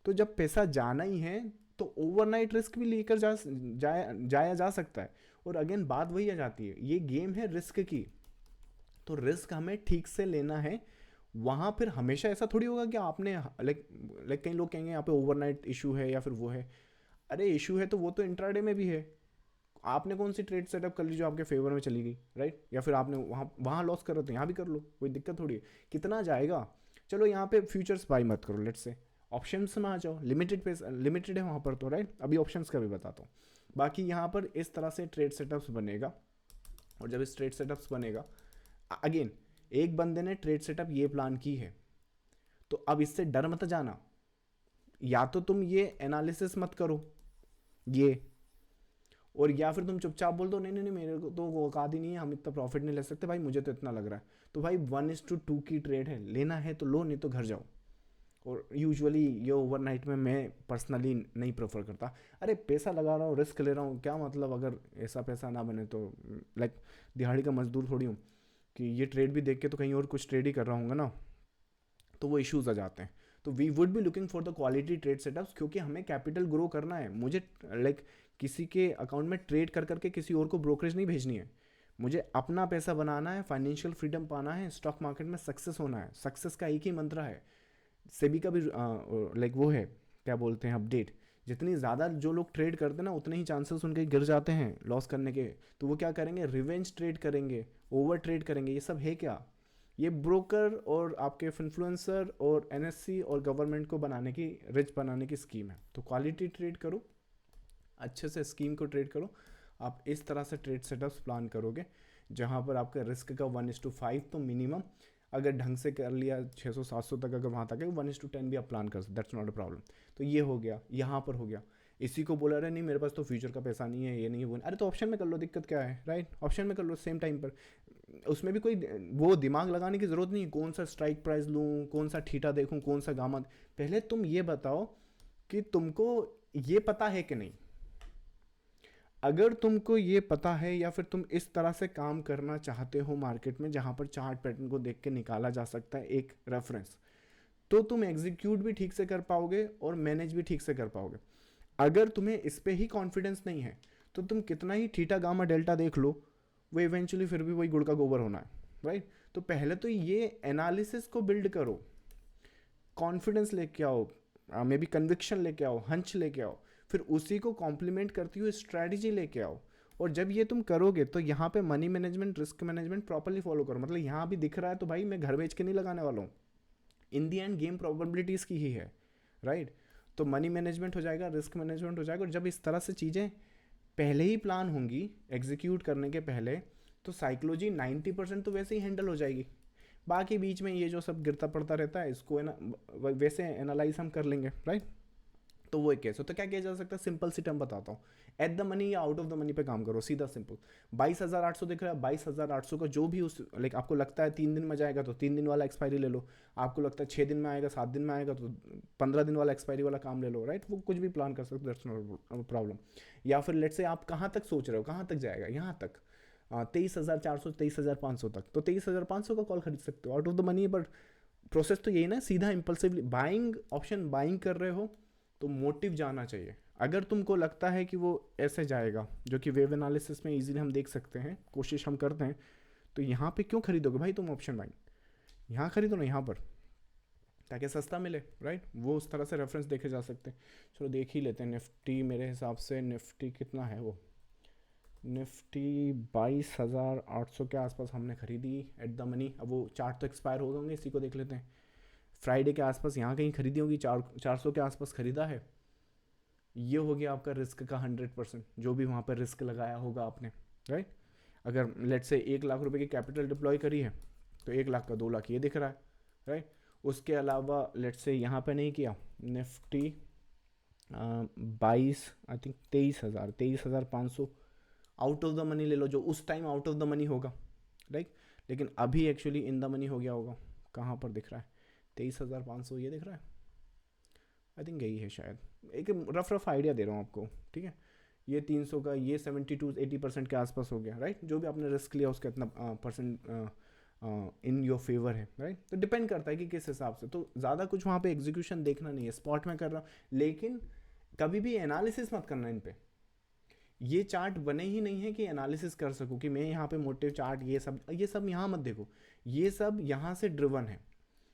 तो जब पैसा जाना ही है तो ओवरनाइट रिस्क भी लेकर जाया जा सकता है। और अगेन बात वही आ जाती है, ये गेम है रिस्क की, तो रिस्क हमें ठीक से लेना है। वहाँ फिर हमेशा ऐसा थोड़ी होगा कि आपने लाइक लाइक कई लोग कहेंगे यहाँ पे ओवरनाइट इशू है या फिर वो है, अरे इशू है तो वो तो इंट्राडे में भी है। आपने कौन सी ट्रेड सेटअप कर ली जो आपके फेवर में चली गई, राइट? या फिर आपने वहाँ वहाँ लॉस कर रहे हो तो यहाँ भी कर लो, कोई दिक्कत थोड़ी है। कितना जाएगा, चलो यहाँ पे फ्यूचर्स बाई मत करो, लेट्स से ऑप्शंस में आ जाओ, लिमिटेड पे लिमिटेड है वहाँ पर तो, राइट? अभी ऑप्शंस का भी बताता हूँ। बाकी यहाँ पर इस तरह से ट्रेड सेटअप्स बनेगा, और जब इस ट्रेड सेटअप्स बनेगा, अगेन एक बंदे ने ट्रेड सेटअप ये प्लान की है, तो अब इससे डर मत जाना। या तो तुम ये एनालिसिस मत करो ये, और या फिर तुम चुपचाप बोल दो नहीं नहीं नहीं मेरे को तो वो औकात ही नहीं है, हम इतना प्रॉफिट नहीं ले सकते भाई, मुझे तो इतना लग रहा है। तो भाई 1:2 की ट्रेड है, लेना है तो लो, नहीं तो घर जाओ। और यूजुअली ये ओवरनाइट में मैं पर्सनली नहीं प्रेफर करता। अरे पैसा लगा रहा हूँ, रिस्क ले रहा हूँ, क्या मतलब अगर ऐसा पैसा ना बने तो, लाइक दिहाड़ी का मजदूर थोड़ी हूँ कि ये ट्रेड भी देख के तो कहीं और कुछ ट्रेड ही कर रहा हूँ ना, तो वो इश्यूज आ जाते हैं। तो we would be looking for the quality trade setups, क्योंकि हमें कैपिटल ग्रो करना है। मुझे लाइक किसी के अकाउंट में ट्रेड कर करके किसी और को ब्रोकरेज नहीं भेजनी है, मुझे अपना पैसा बनाना है, फाइनेंशियल फ्रीडम पाना है, स्टॉक मार्केट में सक्सेस होना है। सक्सेस का एक ही मंत्र है, सेबी का भी लाइक वो है, क्या बोलते हैं, अपडेट, जितनी ज़्यादा जो लोग ट्रेड करते हैं ना उतने ही चांसेस उनके गिर जाते हैं लॉस करने के। तो वो क्या करेंगे, रिवेंज ट्रेड करेंगे, ओवर ट्रेड करेंगे। ये सब है क्या, ये ब्रोकर और आपके इन्फ्लुएंसर और एनएससी और गवर्नमेंट को बनाने की, रिच बनाने की स्कीम है। तो क्वालिटी ट्रेड करो, अच्छे से स्कीम को ट्रेड करो। आप इस तरह से ट्रेड सेटअप्स प्लान करोगे जहाँ पर आपका रिस्क का 1:5 तो मिनिमम, अगर ढंग से कर लिया 600-700 तक, अगर वहाँ तक है 1:10 भी आप प्लान कर सकते, दैट्स नॉट अ प्रॉब्लम। तो ये हो गया, यहाँ पर हो गया। इसी को बोला रहे नहीं मेरे पास तो फ्यूचर का पैसा नहीं है, ये नहीं है वो नहीं, अरे तो ऑप्शन में कर लो, दिक्कत क्या है, राइट? ऑप्शन में कर लो सेम टाइम पर, उसमें भी कोई वो दिमाग लगाने की ज़रूरत नहीं है, कौन सा स्ट्राइक प्राइस लूँ, कौन सा थीटा देखूँ, कौन सा गामा। पहले तुम ये बताओ कि तुमको ये पता है कि नहीं। अगर तुमको ये पता है या फिर तुम इस तरह से काम करना चाहते हो मार्केट में जहाँ पर चार्ट पैटर्न को देख के निकाला जा सकता है एक रेफरेंस, तो तुम एग्जीक्यूट भी ठीक से कर पाओगे और मैनेज भी ठीक से कर पाओगे। अगर तुम्हें इस पे ही कॉन्फिडेंस नहीं है तो तुम कितना ही थीटा गामा डेल्टा देख लो, वो इवेंचुअली फिर भी वही गुड़ का गोबर होना है, राइट? तो पहले तो ये एनालिसिस को बिल्ड करो, कॉन्फिडेंस लेके आओ, मे बी कन्विक्शन लेके आओ, हंच लेके आओ, फिर उसी को कॉम्प्लीमेंट करती हुई स्ट्रैटेजी लेके आओ। और जब ये तुम करोगे तो यहाँ पे money management, risk management properly follow करो। मतलब यहाँ भी दिख रहा है तो भाई मैं घर बेच के नहीं लगाने वाला हूँ, इन दी एंड गेम प्रोबेबिलिटीज़ की ही है, राइट? तो मनी मैनेजमेंट हो जाएगा, रिस्क मैनेजमेंट हो जाएगा। और जब इस तरह से चीज़ें पहले ही प्लान होंगी एग्जीक्यूट करने के पहले, तो साइकोलॉजी 90% तो वैसे ही हैंडल हो जाएगी। बाकी बीच में ये जो सब गिरता पड़ता रहता है इसको है ना वैसे एनालाइज हम कर लेंगे, राइट? तो वो एक केस हो। तो क्या किया जा सकता है, सिंपल सी टर्म बताता हूँ, एट द मनी या आउट ऑफ द मनी पे काम करो, सीधा सिंपल। 22,800 दिख रहा है, 22,800 का जो भी उस लाइक आपको लगता है 3 दिन में जाएगा तो 3 दिन वाला एक्सपायरी ले लो, आपको लगता है 6 दिन में आएगा, 7 दिन में आएगा तो 15 दिन वाला एक्सपायरी वाला काम ले लो, राइट? वो कुछ भी प्लान कर सकते हो, दैट्स नॉट प्रॉब्लम। या फिर लेट से आप कहाँ तक सोच रहे हो, कहाँ तक जाएगा, यहाँ तक 23,400 23,500 तक, तो 23,500 का कॉल खरीद सकते हो out of the money. But process तो यही ना, सीधा इम्पल्सिवली बाइंग, ऑप्शन बाइंग कर रहे हो तो मोटिव जाना चाहिए। अगर तुमको लगता है कि वो ऐसे जाएगा, जो कि वेव एनालिसिस में इजीली हम देख सकते हैं, कोशिश हम करते हैं, तो यहाँ पे क्यों खरीदोगे भाई तुम ऑप्शन बाइंग? यहाँ खरीदो ना यहाँ पर, ताकि सस्ता मिले, राइट? वो उस तरह से रेफरेंस देखे जा सकते हैं। चलो देख ही लेते हैं। निफ्टी मेरे हिसाब से निफ्टी कितना है, वो निफ्टी 22,800 के आसपास हमने खरीदी एट द मनी। अब वो चार्ट तो एक्सपायर हो गए होंगे, इसी को देख लेते हैं। फ्राइडे के आसपास यहाँ कहीं खरीदी होगी, 400 के आसपास खरीदा है। ये हो गया आपका रिस्क का 100%, जो भी वहाँ पर रिस्क लगाया होगा आपने, राइट? अगर लेट से 1 लाख रुपए की कैपिटल डिप्लॉय करी है तो 1 लाख का 2 लाख ये दिख रहा है, राइट? उसके अलावा लेट से यहाँ पे नहीं किया, Nifty 22 I think 23,500 out of the money ले लो, जो उस time out of the money होगा, राइट? लेकिन अभी एक्चुअली इन द मनी हो गया होगा, कहाँ पर दिख रहा है, 23,500 ये दिख रहा है, आई थिंक यही है शायद, एक रफ आइडिया दे रहा हूँ आपको, ठीक है। ये 300 का, ये 70-80% के आसपास हो गया, राइट। जो भी आपने रिस्क लिया उसका इतना परसेंट इन योर फेवर है, राइट। तो डिपेंड करता है कि किस हिसाब से, तो ज़्यादा कुछ वहाँ पे एग्जीक्यूशन देखना नहीं है, स्पॉट में कर रहा हूँ। लेकिन कभी भी एनालिसिस मत करना इन पे, ये चार्ट बने ही नहीं है कि एनालिसिस कर सकूँ कि मैं यहाँ पे मोटिव चार्ट ये सब यहाँ मत देखो, ये सब यहाँ से ड्रिवन है।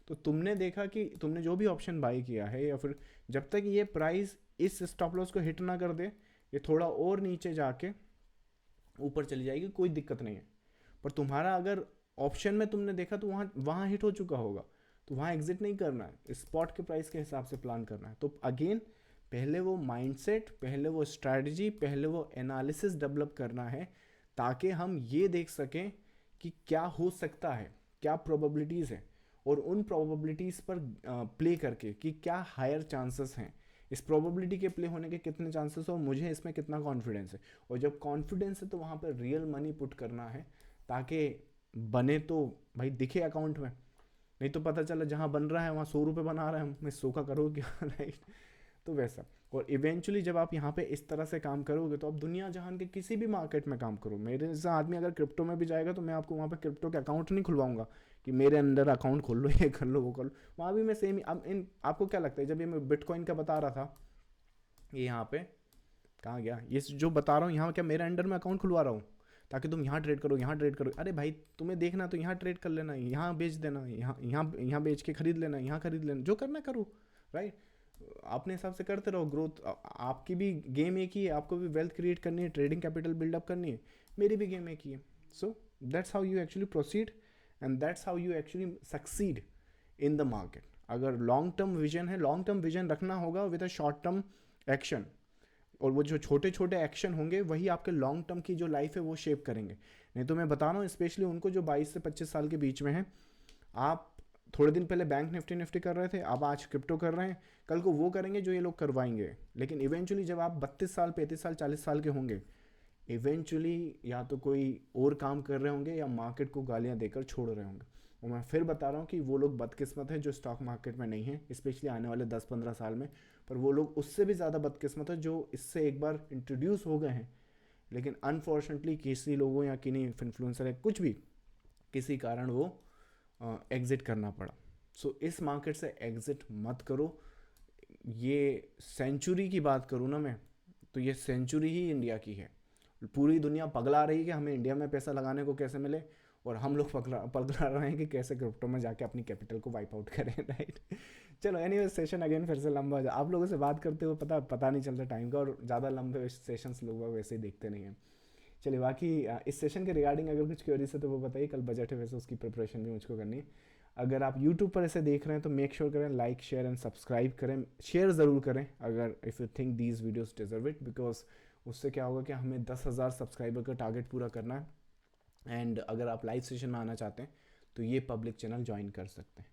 तो तुमने देखा कि तुमने जो भी ऑप्शन बाई किया है, या फिर जब तक ये प्राइस इस स्टॉप लॉस को हिट ना कर दे, ये थोड़ा और नीचे जाके ऊपर चली जाएगी, कोई दिक्कत नहीं है। पर तुम्हारा अगर ऑप्शन में तुमने देखा तो वहाँ वहाँ हिट हो चुका होगा, तो वहाँ एग्जिट नहीं करना है, स्पॉट के प्राइस के हिसाब से प्लान करना है। तो अगेन पहले वो माइंडसेट, पहले वो स्ट्रैटेजी, पहले वो एनालिसिस डेवलप करना है, ताकि हम ये देख सकें कि क्या हो सकता है, क्या प्रोबेबिलिटीज़ है, और उन प्रोबेबिलिटीज़ पर प्ले करके कि क्या हायर चांसेस हैं, इस प्रोबेबिलिटी के प्ले होने के कितने चांसेस और मुझे इसमें कितना कॉन्फिडेंस है। और जब कॉन्फिडेंस है तो वहाँ पर रियल मनी पुट करना है, ताकि बने तो भाई दिखे अकाउंट में, नहीं तो पता चला जहाँ बन रहा है वहाँ 100 रुपये बना रहे हैं हम, मैं 100 का करोगे क्या, राइट। तो वैसा, और इवेंचुअली जब आप यहाँ पे इस तरह से काम करोगे तो आप दुनिया जहान के किसी भी मार्केट में काम करो। मेरे जैसा आदमी अगर क्रिप्टो में भी जाएगा तो मैं आपको वहाँ पे क्रिप्टो के अकाउंट नहीं खुलवाऊंगा कि मेरे अंदर अकाउंट खोल लो, ये कर लो, वो कर लो। वहाँ भी मैं सेम ही, अब इन आपको क्या लगता है, जब ये मैं बिटकॉइन का बता रहा था, ये यहाँ पे कहाँ गया, ये जो बता रहा हूँ यहाँ क्या मेरे अंडर में अकाउंट खुलवा रहा हूँ ताकि तुम यहाँ ट्रेड करो, यहाँ ट्रेड करो। अरे भाई तुम्हें देखना तो यहाँ ट्रेड कर लेना, यहाँ बेच देना, यहाँ बेच के खरीद लेना, यहाँ खरीद लेना, जो करना करो, राइट। अपने हिसाब से करते रहो। ग्रोथ आपकी भी गेम एक ही है, आपको भी वेल्थ क्रिएट करनी है, ट्रेडिंग कैपिटल बिल्डअप करनी है, मेरी भी गेम एक ही है। So that's how you actually proceed and that's how you actually succeed in the market. अगर लॉन्ग टर्म विजन है, लॉन्ग टर्म विजन रखना होगा with a short term action, और वो जो छोटे छोटे एक्शन होंगे वही आपके लॉन्ग टर्म की जो लाइफ है वो शेप करेंगे। नहीं तो मैं बता रहा हूँ स्पेशली उनको जो 22 से 25 साल के बीच में है, आप थोड़े दिन पहले बैंक निफ्टी कर रहे थे, अब आज क्रिप्टो कर रहे हैं, कल को वो करेंगे जो ये लोग करवाएंगे। लेकिन इवेंचुअली जब आप 32 साल 35 साल 40 साल के होंगे, इवेंचुअली या तो कोई और काम कर रहे होंगे या मार्केट को गालियाँ देकर छोड़ रहे होंगे। और मैं फिर बता रहा हूँ कि वो लोग बदकिस्मत हैं जो स्टॉक मार्केट में नहीं है, स्पेशली आने वाले 10-15 साल में। पर वो लोग उससे भी ज़्यादा बदकिस्मत है जो इससे एक बार इंट्रोड्यूस हो गए हैं, लेकिन अनफॉर्चुनेटली किसी लोगों या किन्हीं इन्फ्लुएंसर या कुछ भी किसी कारण वो एग्ज़िट करना पड़ा। सो इस मार्केट से एग्ज़िट मत करो। ये सेंचुरी की बात करूँ ना मैं, तो ये सेंचुरी ही इंडिया की है। पूरी दुनिया पगला रही है कि हमें इंडिया में पैसा लगाने को कैसे मिले, और हम लोग पगला रहे हैं कि कैसे क्रिप्टो में जाके अपनी कैपिटल को वाइप आउट करें, राइट। चलो एनीवे, सेशन अगेन फिर से लंबा हो जाए। आप लोगों से बात करते हुए पता नहीं चलता टाइम का, और ज़्यादा लंबे सेशंस लोग वैसे ही देखते नहीं हैं। चलिए बाकी इस सेशन के रिगार्डिंग अगर कुछ क्वेरीज है तो वो बताइए। कल बजट है, वैसे उसकी प्रिपरेशन भी मुझको करनी है। अगर आप यूट्यूब पर ऐसे देख रहे हैं तो मेक श्योर करें लाइक शेयर एंड सब्सक्राइब करें, शेयर ज़रूर करें अगर if you think these videos deserve it, because उससे क्या होगा कि हमें 10,000 सब्सक्राइबर का टारगेट पूरा करना है। एंड अगर आप लाइव सेशन में आना चाहते हैं तो ये पब्लिक चैनल ज्वाइन कर सकते हैं।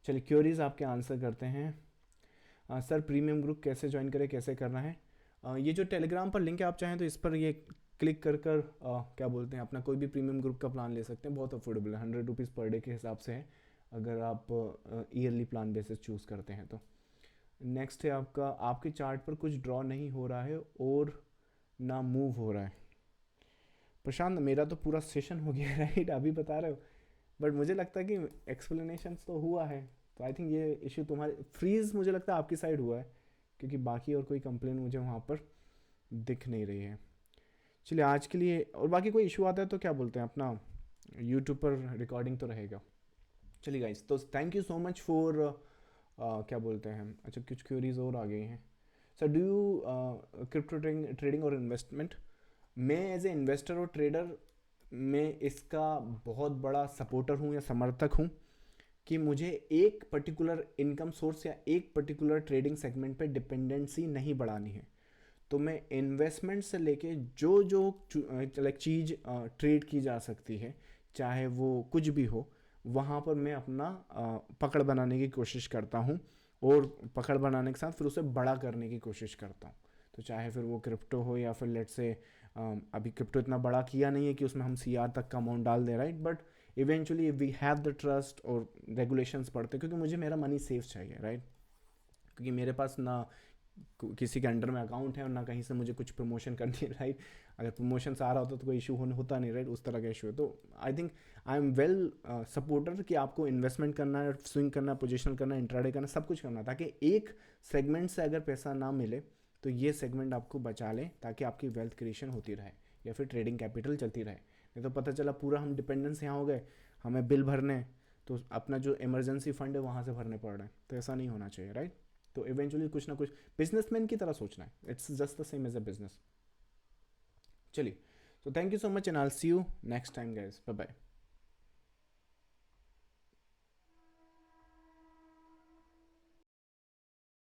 चलिए क्वेरीज आपके आंसर करते हैं। सर प्रीमियम ग्रुप कैसे ज्वाइन करें, कैसे करना है? ये जो टेलीग्राम पर लिंक है, आप चाहें तो इस पर ये क्लिक कर क्या बोलते हैं, अपना कोई भी प्रीमियम ग्रुप का प्लान ले सकते हैं। बहुत अफोर्डेबल है, 100 रुपीज़ पर डे के हिसाब से है अगर आप ईयरली प्लान बेसिस चूज़ करते हैं तो। नेक्स्ट है आपका, आपके चार्ट पर कुछ ड्रॉ नहीं हो रहा है और ना मूव हो रहा है। प्रशांत मेरा तो पूरा सेशन हो गया, राइट, अभी बता रहे हो, बट मुझे लगता है कि एक्सप्लेनेशन तो हुआ है। तो आई थिंक ये इशू तुम्हारे फ्रीज मुझे लगता है आपकी साइड हुआ है, क्योंकि बाकी और कोई कंप्लेन मुझे वहाँ पर दिख नहीं रही है। चलिए आज के लिए, और बाकी कोई इशू आता है तो क्या बोलते हैं, अपना यूट्यूब पर रिकॉर्डिंग तो रहेगा। चलिए गाइस, तो thank you so much for क्या बोलते हैं, अच्छा कुछ क्वेरीज और आ गई हैं। Sir do you crypto trading और इन्वेस्टमेंट? मैं एज ए इन्वेस्टर और ट्रेडर मैं इसका बहुत बड़ा सपोर्टर हूँ या समर्थक हूँ कि मुझे एक पर्टिकुलर इनकम सोर्स या एक पर्टिकुलर ट्रेडिंग सेगमेंट पे डिपेंडेंसी नहीं बढ़ानी है। तो मैं इन्वेस्टमेंट से लेके जो जो लाइक चीज़ ट्रेड की जा सकती है, चाहे वो कुछ भी हो, वहाँ पर मैं अपना पकड़ बनाने की कोशिश करता हूँ, और पकड़ बनाने के साथ फिर उसे बड़ा करने की कोशिश करता हूँ। तो चाहे फिर वो क्रिप्टो हो या फिर लेट्स से अभी क्रिप्टो इतना बड़ा किया नहीं है कि उसमें हम CR तक का अमाउंट डाल दें, right, but eventually we have the trust और रेगुलेशंस पढ़ते, क्योंकि मुझे मेरा मनी सेफ चाहिए, राइट? क्योंकि मेरे पास ना किसी के अंडर में अकाउंट है और ना कहीं से मुझे कुछ प्रमोशन करनी है, राइट? अगर प्रमोशन से आ रहा होता तो कोई इशू होता नहीं, राइट? उस तरह का इशू है। तो I think I am well supporter कि आपको इन्वेस्टमेंट करना है, स्विंग करना है, पोजिशनल करना है, इंट्राडे करना, सब कुछ करना है, ताकि एक सेगमेंट से अगर पैसा ना मिले तो ये सेगमेंट आपको बचा लें, ताकि आपकी वेल्थ क्रिएशन होती रहे या फिर ट्रेडिंग कैपिटल चलती रहे। नहीं तो पता चला पूरा हम डिपेंडेंस यहाँ हो गए, हमें बिल भरने हैं तो अपना जो इमरजेंसी फंड है वहाँ से भरने पड़ रहे हैं, तो ऐसा नहीं होना चाहिए, राइट? तो इवेंचुअली कुछ ना कुछ बिजनेसमैन की तरह सोचना है, it's just the same as a business. चलिए, so thank you so much and I'll see you next time guys, bye bye।